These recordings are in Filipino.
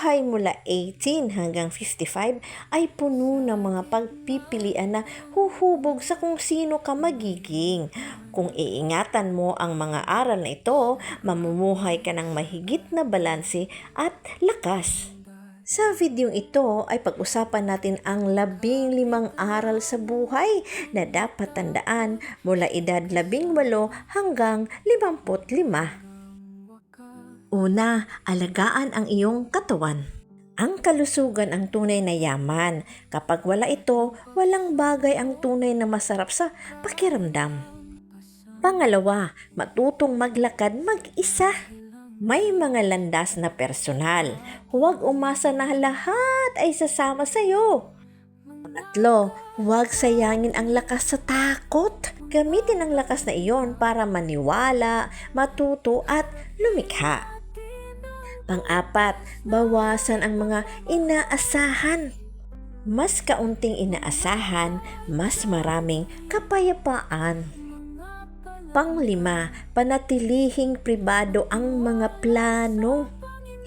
buhay mula 18 hanggang 55 ay puno ng mga pagpipilian na huhubog sa kung sino ka magiging. Kung iingatan mo ang mga aral na ito, mamumuhay ka ng mahigit na balanse at lakas. Sa videong ito ay pag-usapan natin ang 15 aral sa buhay na dapat tandaan mula edad 18 hanggang 55. Una, alagaan ang iyong katawan. Ang kalusugan ang tunay na yaman. Kapag wala ito, walang bagay ang tunay na masarap sa pakiramdam. Pangalawa, matutong maglakad mag-isa. May mga landas na personal. Huwag umasa na lahat ay sasama sa iyo. Pangatlo, huwag sayangin ang lakas sa takot. Gamitin ang lakas na iyon para maniwala, matuto at lumikha. Pang-apat, bawasan ang mga inaasahan. Mas kaunting inaasahan, mas maraming kapayapaan. Pang-lima, panatilihing pribado ang mga plano.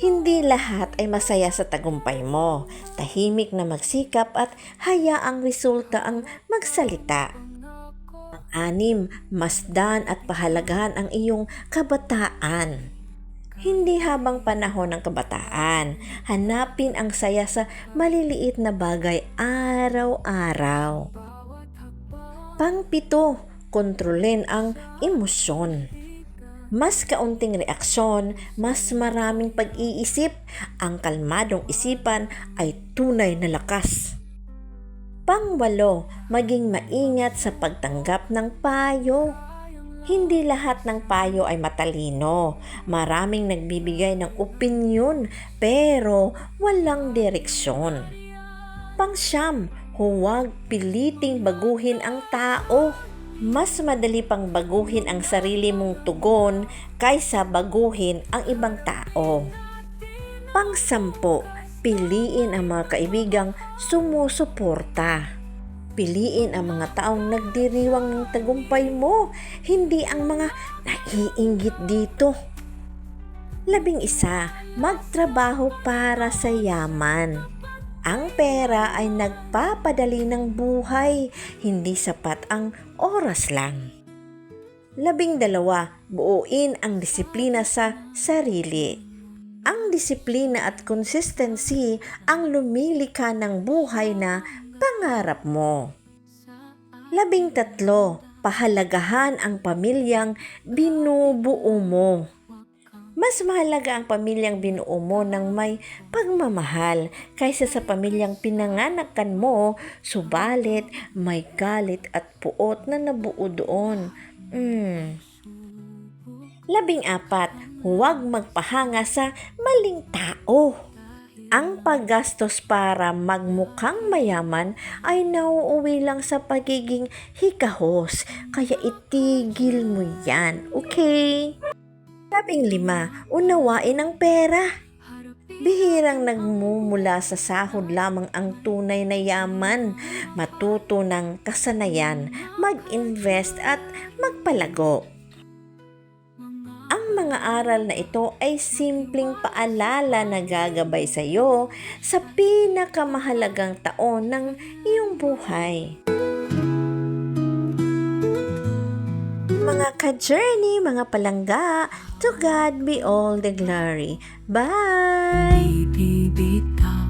Hindi lahat ay masaya sa tagumpay mo. Tahimik na magsikap at hayaang resulta ang magsalita. Pang-anim, masdan at pahalagahan ang iyong kabataan. Hindi habang panahon ng kabataan, hanapin ang saya sa maliliit na bagay araw-araw. Pang-pito, kontrolin ang emosyon. Mas kaunting reaksyon, mas maraming pag-iisip. Ang kalmadong isipan ay tunay na lakas. Pang-walo, maging maingat sa pagtanggap ng payo. Hindi lahat ng payo ay matalino. Maraming nagbibigay ng opinyon pero walang direksyon. Pang-siyam, huwag piliting baguhin ang tao. Mas madali pang baguhin ang sarili mong tugon kaysa baguhin ang ibang tao. Pang-sampu, piliin ang mga kaibigang sumusuporta. Piliin ang mga taong nagdiriwang ng tagumpay mo, hindi ang mga naiinggit dito. 11, magtrabaho para sa yaman. Ang pera ay nagpapadali ng buhay, hindi sapat ang oras lang. 12, buuin ang disiplina sa sarili. Ang disiplina at consistency ang lumilikha ng buhay na pangarap mo. 13, pahalagahan ang pamilyang binubuo mo. Mas mahalaga ang pamilyang binuo mo ng may pagmamahal kaysa sa pamilyang pinanganakan mo, subalit may galit at puot na nabuo doon. 14, huwag magpahanga sa maling tao. Ang paggastos para magmukhang mayaman ay nauuwi lang sa pagiging hikahos, kaya itigil mo yan, okay? 15, unawain ang pera. Bihirang nagmumula sa sahod lamang ang tunay na yaman. Matuto ng kasanayan, mag-invest at magpalago. Ang mga aral na ito ay simpleng paalala na gagabay sa iyo sa pinakamahalagang taon ng iyong buhay. Mga ka-journey, mga palangga, to God be all the glory. Bye! Bibitaw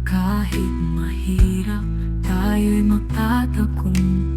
kahit mahirap, tayo'y magtatagumpay.